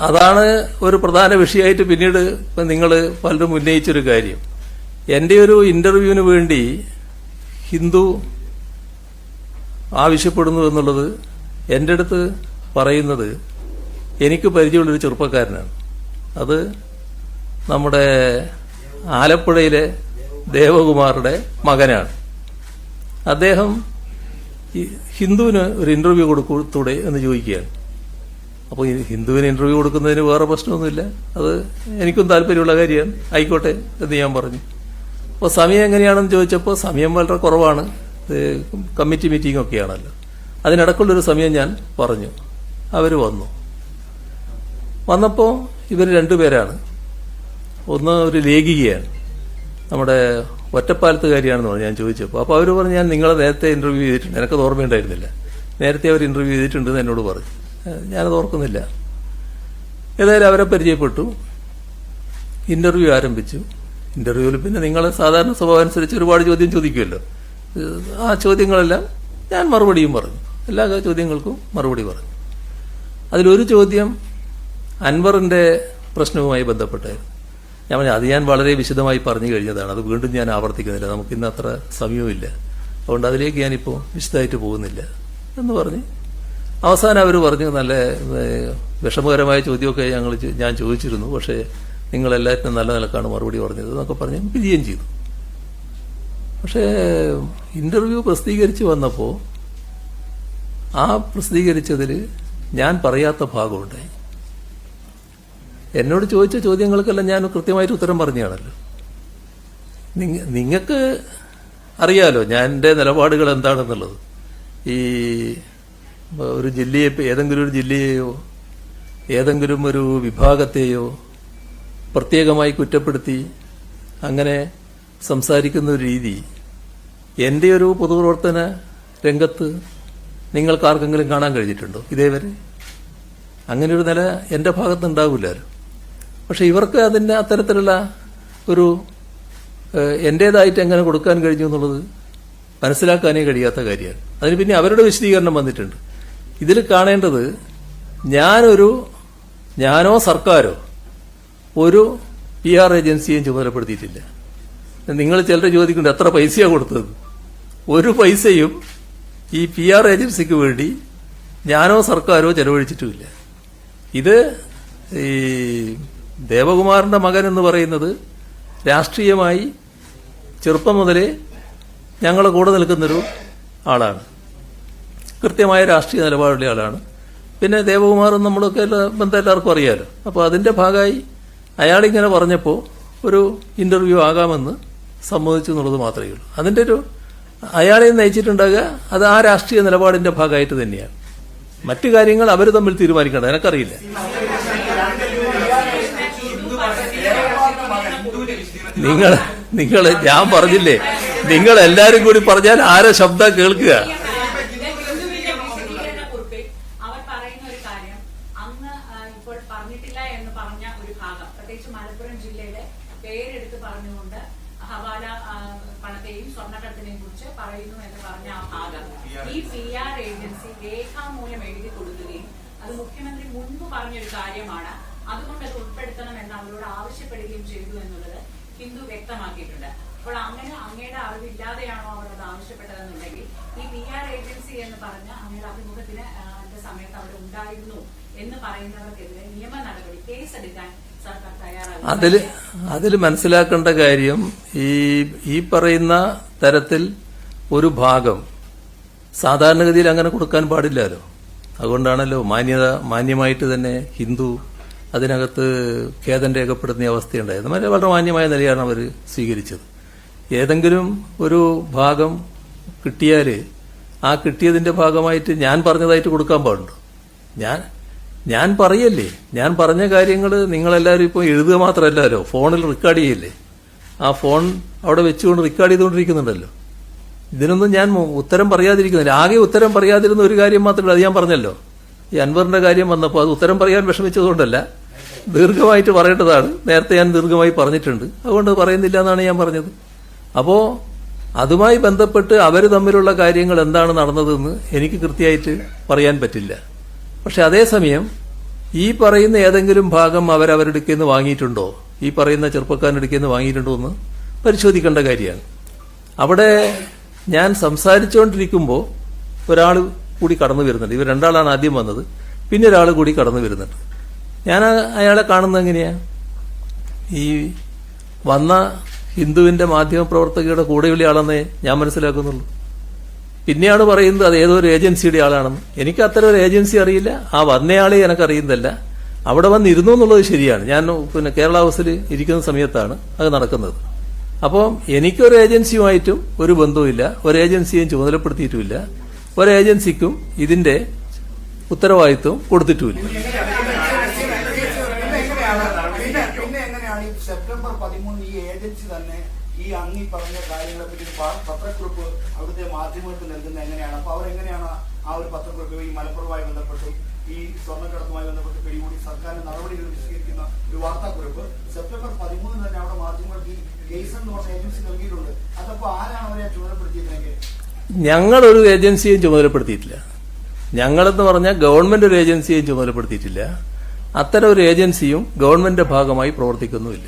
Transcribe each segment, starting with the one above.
അതാണ് ഒരു പ്രധാന വിഷയമായിട്ട് പിന്നീട് നിങ്ങൾ പലരും ഉന്നയിച്ചൊരു കാര്യം. എൻ്റെ ഒരു ഇന്റർവ്യൂവിന് വേണ്ടി ഹിന്ദു ആവശ്യപ്പെടുന്നു എന്നുള്ളത് എൻ്റെ അടുത്ത് പറയുന്നത് എനിക്ക് പരിചയമുള്ളൊരു ചെറുപ്പക്കാരനാണ്. അത് നമ്മുടെ ആലപ്പുഴയിലെ ദേവകുമാറുടെ മകനാണ്. അദ്ദേഹം ഹിന്ദുവിന് ഒരു ഇന്റർവ്യൂ കൊടുത്തൂടെ എന്ന് ചോദിക്കുകയാണ്. അപ്പോൾ ഈ ഹിന്ദുവിന് ഇന്റർവ്യൂ കൊടുക്കുന്നതിന് വേറെ പ്രശ്നമൊന്നുമില്ല, അത് എനിക്കും താല്പര്യമുള്ള കാര്യമാണ്, ആയിക്കോട്ടെ എന്ന് ഞാൻ പറഞ്ഞു. അപ്പോൾ സമയം എങ്ങനെയാണെന്ന് ചോദിച്ചപ്പോൾ സമയം വളരെ കുറവാണ്, കമ്മിറ്റി മീറ്റിംഗ് ഒക്കെയാണല്ലോ. അതിനിടക്കുള്ളൊരു സമയം ഞാൻ പറഞ്ഞു. അവർ വന്നപ്പോൾ ഇവർ രണ്ടുപേരാണ്. ഒന്ന് ഒരു ലേഖികയാണ്, നമ്മുടെ ഒറ്റപ്പാലത്തുകാരിയാണെന്ന് പറഞ്ഞു. ഞാൻ ചോദിച്ചപ്പോൾ അപ്പോൾ അവർ പറഞ്ഞു, ഞാൻ നിങ്ങളെ നേരത്തെ ഇന്റർവ്യൂ ചെയ്തിട്ടുണ്ട്. എനിക്കത് ഓർമ്മയുണ്ടായിരുന്നില്ല. നേരത്തെ അവർ ഇന്റർവ്യൂ ചെയ്തിട്ടുണ്ടെന്ന് എന്നോട് പറഞ്ഞു. ഞാനത് ഓർക്കുന്നില്ല. ഏതായാലും അവരെ പരിചയപ്പെട്ടു, ഇന്റർവ്യൂ ആരംഭിച്ചു. ഇന്റർവ്യൂവിൽ പിന്നെ നിങ്ങളെ സാധാരണ സ്വഭാവം അനുസരിച്ച് ഒരുപാട് ചോദ്യം ചോദിക്കുമല്ലോ. ആ ചോദ്യങ്ങളെല്ലാം ഞാൻ മറുപടിയും പറഞ്ഞു, എല്ലാ ചോദ്യങ്ങൾക്കും മറുപടി പറഞ്ഞു. അതിലൊരു ചോദ്യം അൻവറിന്റെ പ്രശ്നവുമായി ബന്ധപ്പെട്ടായിരുന്നു. ഞാൻ പറഞ്ഞു അത് ഞാൻ വളരെ വിശദമായി പറഞ്ഞു കഴിഞ്ഞതാണ്, അത് വീണ്ടും ഞാൻ ആവർത്തിക്കുന്നില്ല, നമുക്കിന്ന് അത്ര സമയവുമില്ല, അതുകൊണ്ട് അതിലേക്ക് ഞാനിപ്പോൾ വിശദമായിട്ട് പോകുന്നില്ല എന്ന് പറഞ്ഞ് അവസാനം അവർ പറഞ്ഞു, നല്ല വിഷമകരമായ ചോദ്യമൊക്കെ ഞാൻ ചോദിച്ചിരുന്നു, പക്ഷേ നിങ്ങളെല്ലാറ്റിനും നല്ല നിലക്കാണ് മറുപടി പറഞ്ഞത് എന്നൊക്കെ പറഞ്ഞ് പിരിയുകയും ചെയ്തു. പക്ഷേ ഇന്റർവ്യൂ പ്രസിദ്ധീകരിച്ച് വന്നപ്പോൾ ആ പ്രസിദ്ധീകരിച്ചതിൽ ഞാൻ പറയാത്ത ഭാഗമുണ്ടായി. എന്നോട് ചോദിച്ച ചോദ്യങ്ങൾക്കെല്ലാം ഞാൻ കൃത്യമായിട്ട് ഉത്തരം പറഞ്ഞാണല്ലോ. നിങ്ങൾക്ക് അറിയാലോ ഞാൻ എൻ്റെ നിലപാടുകൾ എന്താണെന്നുള്ളത്. ഈ ഒരു ജില്ലയെ, ഏതെങ്കിലും ഒരു ജില്ലയെയോ ഏതെങ്കിലും ഒരു വിഭാഗത്തെയോ പ്രത്യേകമായി കുറ്റപ്പെടുത്തി അങ്ങനെ സംസാരിക്കുന്ന ഒരു രീതി എൻ്റെ ഒരു പൊതുപ്രവർത്തന രംഗത്ത് നിങ്ങൾക്കാർക്കെങ്കിലും കാണാൻ കഴിഞ്ഞിട്ടുണ്ടോ ഇതേവരെ? അങ്ങനെ ഒരു നില എൻ്റെ ഭാഗത്തുണ്ടാവില്ലല്ലോ. പക്ഷെ ഇവർക്ക് അതിൻ്റെ അത്തരത്തിലുള്ള ഒരു എൻ്റേതായിട്ട് എങ്ങനെ കൊടുക്കാൻ കഴിഞ്ഞു എന്നുള്ളത് മനസ്സിലാക്കാനേ കഴിയാത്ത കാര്യമാണ്. അതിന് പിന്നെ അവരുടെ വിശദീകരണം വന്നിട്ടുണ്ട്. ഇതിൽ കാണേണ്ടത് ഞാനോ സർക്കാരോ ഒരു PR ഏജൻസിയെയും ചുമതലപ്പെടുത്തിയിട്ടില്ല. നിങ്ങൾ ചിലർ ചോദിക്കുന്നുണ്ട് എത്ര പൈസയാണ് കൊടുത്തത്. ഒരു പൈസയും ഈ PR ഏജൻസിക്ക് വേണ്ടി ഞാനോ സർക്കാരോ ചെലവഴിച്ചിട്ടുമില്ല. ഇത് ഈ ദേവകുമാറിന്റെ മകൻ എന്ന് പറയുന്നത് രാഷ്ട്രീയമായി ചെറുപ്പം മുതലേ ഞങ്ങളുടെ കൂടെ നിൽക്കുന്നൊരു ആളാണ്, കൃത്യമായ രാഷ്ട്രീയ നിലപാടുള്ള ആളാണ്. പിന്നെ ദേവകുമാറും നമ്മളൊക്കെ ബന്ധം എല്ലാവർക്കും അറിയാലോ. അപ്പോൾ അതിന്റെ ഭാഗമായി അയാളിങ്ങനെ പറഞ്ഞപ്പോൾ ഒരു ഇന്റർവ്യൂ ആകാമെന്ന് സമ്മതിച്ചു എന്നുള്ളത് മാത്രമേ ഉള്ളൂ. അതിന്റെ ഒരു അയാളെ നയിച്ചിട്ടുണ്ടാകുക അത് ആ രാഷ്ട്രീയ നിലപാടിന്റെ ഭാഗമായിട്ട് തന്നെയാണ്. മറ്റു കാര്യങ്ങൾ അവർ തമ്മിൽ തീരുമാനിക്കേണ്ടത് എനിക്കറിയില്ല. നിങ്ങൾ ഞാൻ പറഞ്ഞില്ലേ, നിങ്ങൾ എല്ലാരും കൂടി പറഞ്ഞാൽ ആരെ ശബ്ദം കേൾക്കുക. മുഖ്യമന്ത്രി മുൻപ് പറഞ്ഞൊരു കാര്യമാണ്, അതുകൊണ്ട് അത് ഉൾപ്പെടുത്തണമെന്ന് അവരോട് ആവശ്യപ്പെടുകയും ചെയ്തു എന്നുള്ളത് ഹിന്ദു വ്യക്തമാക്കിയിട്ടുണ്ട്. അപ്പോൾ അങ്ങനെ അങ്ങയുടെ അറിവില്ലാതെയാണോ അവർ അത് ആവശ്യപ്പെട്ടതെന്നുണ്ടെങ്കിൽ ഈ PR ഏജൻസി എന്ന് പറഞ്ഞ അങ്ങയുടെ അഭിമുഖത്തിന് സമയത്ത് അവിടെ ഉണ്ടായിരുന്നു എന്ന് പറയുന്നവർക്കെതിരെ നിയമ നടപടി കേസെടുക്കാൻ സർക്കാർ തയ്യാറാകും. അതിൽ മനസ്സിലാക്കേണ്ട കാര്യം ഈ പറയുന്ന തരത്തിൽ ഒരു സാധാരണഗതിയിൽ അങ്ങനെ കൊടുക്കാൻ പാടില്ലല്ലോ. അതുകൊണ്ടാണല്ലോ മാന്യമായിട്ട് തന്നെ ഹിന്ദു അതിനകത്ത് ഖേദം രേഖപ്പെടുത്തുന്ന അവസ്ഥയുണ്ടായത്. വളരെ മാന്യമായ നിലയാണ് അവർ സ്വീകരിച്ചത്. ഏതെങ്കിലും ഒരു ഭാഗം കിട്ടിയാൽ ആ കിട്ടിയതിന്റെ ഭാഗമായിട്ട് ഞാൻ പറഞ്ഞതായിട്ട് കൊടുക്കാൻ പാടുണ്ടോ? ഞാൻ പറയല്ലേ, ഞാൻ പറഞ്ഞ കാര്യങ്ങൾ നിങ്ങളെല്ലാവരും ഇപ്പോൾ എഴുതുക മാത്രമല്ലല്ലോ, ഫോണിൽ റെക്കോർഡ് ചെയ്യില്ലേ. ആ ഫോൺ അവിടെ വെച്ചുകൊണ്ട് റെക്കോർഡ് ചെയ്തുകൊണ്ടിരിക്കുന്നുണ്ടല്ലോ. ഇതിനൊന്നും ഞാൻ ഉത്തരം പറയാതിരിക്കുന്നില്ല. ആകെ ഉത്തരം പറയാതിരുന്ന ഒരു കാര്യം മാത്രമല്ല, അത് ഞാൻ പറഞ്ഞല്ലോ. ഈ അൻവറിന്റെ കാര്യം വന്നപ്പോൾ അത് ഉത്തരം പറയാൻ വിഷമിച്ചതുകൊണ്ടല്ല, ദീർഘമായിട്ട് പറയേണ്ടതാണ്. നേരത്തെ ഞാൻ ദീർഘമായി പറഞ്ഞിട്ടുണ്ട്, അതുകൊണ്ട് പറയുന്നില്ല എന്നാണ് ഞാൻ പറഞ്ഞത്. അപ്പോ അതുമായി ബന്ധപ്പെട്ട് അവർ തമ്മിലുള്ള കാര്യങ്ങൾ എന്താണ് നടന്നതെന്ന് എനിക്ക് കൃത്യമായിട്ട് പറയാൻ പറ്റില്ല. പക്ഷെ അതേസമയം ഈ പറയുന്ന ഏതെങ്കിലും ഭാഗം അവരവരുടെ അടുക്കൽ നിന്ന് വാങ്ങിയിട്ടുണ്ടോ, ഈ പറയുന്ന ചെറുപ്പക്കാരൻ്റെ അടുക്കൽ നിന്ന് വാങ്ങിയിട്ടുണ്ടോ എന്ന് പരിശോധിക്കേണ്ട കാര്യമാണ്. അവിടെ ഞാൻ സംസാരിച്ചുകൊണ്ടിരിക്കുമ്പോൾ ഒരാൾ കൂടി കടന്നു വരുന്നുണ്ട്. ഇവർ രണ്ടാളാണ് ആദ്യം വന്നത്, പിന്നെ ഒരാൾ കൂടി കടന്നു വരുന്നുണ്ട്. ഞാൻ അയാളെ കാണുന്നത് എങ്ങനെയാ, ഈ വന്ന ഹിന്ദുവിന്റെ മാധ്യമപ്രവർത്തകയുടെ കൂടെയുള്ള ആളെന്നേ ഞാൻ മനസ്സിലാക്കുന്നുള്ളൂ. പിന്നെയാണ് പറയുന്നത് അത് ഏതോ ഒരു ഏജൻസിയുടെ ആളാണെന്ന്. എനിക്ക് അത്തരം ഒരു ഏജൻസി അറിയില്ല, ആ വന്നയാളെ എനിക്കറിയുന്നതല്ല. അവിടെ വന്നിരുന്നു എന്നുള്ളത് ശരിയാണ്. ഞാൻ പിന്നെ കേരള ഹൗസിൽ ഇരിക്കുന്ന സമയത്താണ് അത് നടക്കുന്നത്. അപ്പോൾ എനിക്കൊരു ഏജൻസിയുമായിട്ടും ഒരു ബന്ധവുമില്ല, ഒരു ഏജൻസിയും ചുമതലപ്പെടുത്തിയിട്ടുമില്ല, ഒരു ഏജൻസിക്കും ഇതിന്റെ ഉത്തരവാദിത്വം കൊടുത്തിട്ടുമില്ല. സെപ്റ്റംബർ 13 ഈ ഏജൻസി തന്നെ ഈ അങ്ങി പറഞ്ഞ കാര്യങ്ങളെ പറ്റി പത്രക്കുറിപ്പ് അവിടുത്തെ മാധ്യമങ്ങൾക്ക് നൽകുന്നത് എങ്ങനെയാണ്? അപ്പൊ അവരെങ്ങനെയാണ് ആ ഒരു പത്രക്കുറിപ്പ് ഈ മലപ്പുറവുമായി ബന്ധപ്പെട്ടും ഈ സ്വർണ്ണക്കടത്തുമായി ബന്ധപ്പെട്ട് പിടികൂടി സർക്കാരിന്റെ നടപടികൾ വിശദീകരിക്കുന്ന ഒരു വാർത്താക്കുറിപ്പ് സെപ്റ്റംബർ 13 തന്നെ അവിടെ മാധ്യമങ്ങൾക്ക് ഈ ഗെയ്സൺ എന്ന് പറഞ്ഞ ഏജൻസി നൽകിയിട്ടുണ്ട്. അതപ്പോ ആരാണ് അവരെ ചുമതലപ്പെടുത്തിയതിനൊക്കെ? ഞങ്ങളൊരു ഏജൻസിയും ചുമതലപ്പെടുത്തിയിട്ടില്ല. ഞങ്ങളെന്ന് പറഞ്ഞാൽ ഗവൺമെന്റ് ഒരു ഏജൻസിയും ചുമതലപ്പെടുത്തിയിട്ടില്ല. അത്തരം ഒരു ഏജൻസിയും ഗവൺമെന്റിന്റെ ഭാഗമായി പ്രവർത്തിക്കുന്നുമില്ല.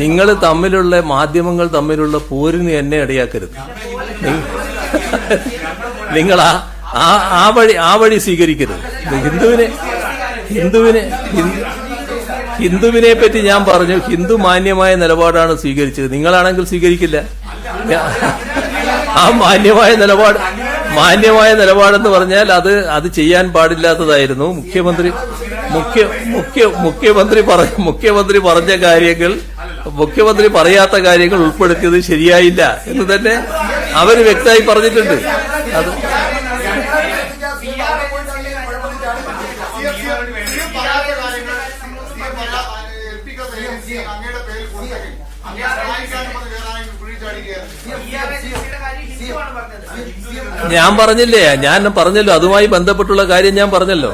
നിങ്ങൾ തമ്മിലുള്ള മാധ്യമങ്ങൾ തമ്മിലുള്ള പോരിന് എന്നെ ഇടയാക്കരുത്. നിങ്ങൾ ആ വഴി സ്വീകരിക്കരുത്. ഹിന്ദുവിനെ പറ്റി ഞാൻ പറഞ്ഞു, ഹിന്ദു മാന്യമായ നിലപാടാണ് സ്വീകരിച്ചത്. നിങ്ങളാണെങ്കിൽ സ്വീകരിക്കില്ല. ആ മാന്യമായ നിലപാടെന്ന് പറഞ്ഞാൽ അത് ചെയ്യാൻ പാടില്ലാത്തതായിരുന്നു. മുഖ്യമന്ത്രി പറഞ്ഞ കാര്യങ്ങൾ, മുഖ്യമന്ത്രി പറയാത്ത കാര്യങ്ങൾ ഉൾപ്പെടുത്തിയത് ശരിയായില്ല എന്ന് തന്നെ അവര് വ്യക്തമായി പറഞ്ഞിട്ടുണ്ട്. അത് ഞാൻ പറഞ്ഞല്ലോ അതുമായി ബന്ധപ്പെട്ടുള്ള കാര്യം ഞാൻ പറഞ്ഞല്ലോ.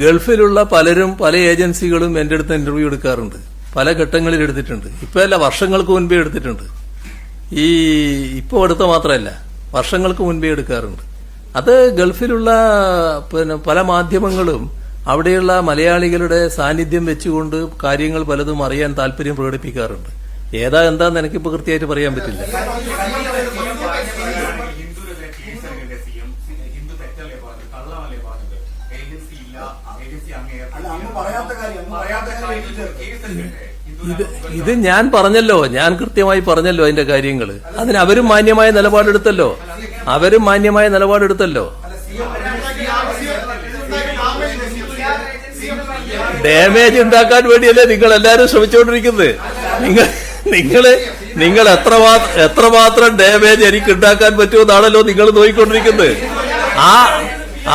ഗൾഫിലുള്ള പലരും പല ഏജൻസികളും എന്റെ അടുത്ത് ഇന്റർവ്യൂ എടുക്കാറുണ്ട്. പല ഘട്ടങ്ങളിൽ എടുത്തിട്ടുണ്ട്. ഇപ്പൊ അല്ല, വർഷങ്ങൾക്ക് മുൻപേ എടുത്തിട്ടുണ്ട്. ഇപ്പൊ അടുത്ത മാത്രമല്ല, വർഷങ്ങൾക്ക് മുൻപേ എടുക്കാറുണ്ട്. അത് ഗൾഫിലുള്ള പല മാധ്യമങ്ങളും അവിടെയുള്ള മലയാളികളുടെ സാന്നിധ്യം വെച്ചുകൊണ്ട് കാര്യങ്ങൾ പലതും അറിയാൻ താല്പര്യം പ്രകടിപ്പിക്കാറുണ്ട്. എന്താന്ന് എനിക്കിപ്പോ കൃത്യമായിട്ട് പറയാൻ പറ്റില്ല. ഇത് ഞാൻ പറഞ്ഞല്ലോ, ഞാൻ കൃത്യമായി പറഞ്ഞല്ലോ അതിന്റെ കാര്യങ്ങൾ. അതിന് അവരും മാന്യമായ നിലപാടെടുത്തല്ലോ. ഡാമേജ് ഉണ്ടാക്കാൻ വേണ്ടിയല്ലേ നിങ്ങൾ എല്ലാരും ശ്രമിച്ചുകൊണ്ടിരിക്കുന്നത്. നിങ്ങൾ എത്രമാത്രം ഡാമേജ് എനിക്ക് ഉണ്ടാക്കാൻ പറ്റുമെന്നാണല്ലോ നിങ്ങൾ നോക്കിക്കൊണ്ടിരിക്കുന്നത്.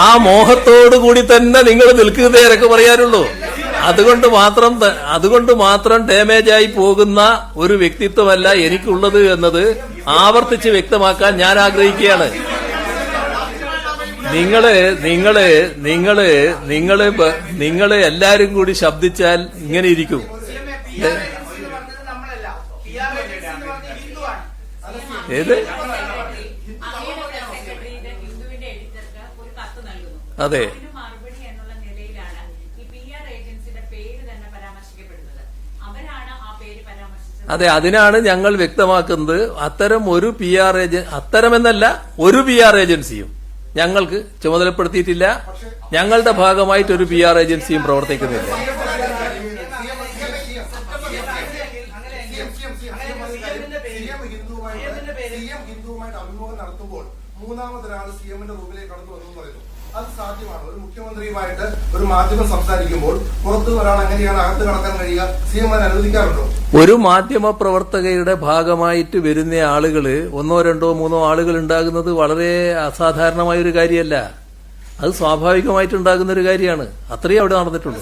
ആ മോഹത്തോടു കൂടി തന്നെ നിങ്ങൾ നിൽക്കുന്നതേ എനിക്ക് പറയാനുള്ളൂ. അതുകൊണ്ട് മാത്രം ഡാമേജായി പോകുന്ന ഒരു വ്യക്തിത്വമല്ല എനിക്കുള്ളത് എന്നത് ആവർത്തിച്ച് വ്യക്തമാക്കാൻ ഞാൻ ആഗ്രഹിക്കുകയാണ്. നിങ്ങള് എല്ലാരും കൂടി ശബ്ദിച്ചാൽ ഇങ്ങനെ ഇരിക്കും. ഏത്? അതെ, അതെ, അതിനാണ് ഞങ്ങൾ വ്യക്തമാക്കുന്നത്. അത്തരമെന്നല്ല, ഒരു PR ഏജൻസിയും ഞങ്ങൾക്ക് ചുമതലപ്പെടുത്തിയിട്ടില്ല. ഞങ്ങളുടെ ഭാഗമായിട്ട് ഒരു PR ഏജൻസിയും പ്രവർത്തിക്കുന്നില്ല. മൂന്നാമതൊരാൾ CM എംന്റെ റൂമിലേക്ക് കടന്നു വന്നു പറയുന്നു. അത് സാധ്യമാണ്? ഒരു മുഖ്യമന്ത്രിയുമായിട്ട് ഒരു മാധ്യമം സംസാരിക്കുമ്പോൾ പുറത്ത് ഒരാൾ എങ്ങനെയാണ് അകത്ത് കടക്കാൻ കഴിയുക? CM അനുവദിക്കാറുണ്ടോ? ഒരു മാധ്യമ പ്രവർത്തകയുടെ ഭാഗമായിട്ട് വരുന്ന ആളുകള് 1, 2, 3 ആളുകൾ ഉണ്ടാകുന്നത് വളരെ അസാധാരണമായ ഒരു കാര്യമല്ല. അത് സ്വാഭാവികമായിട്ടുണ്ടാകുന്ന ഒരു കാര്യമാണ്. അത്രയേ അവിടെ നടന്നിട്ടുള്ളൂ.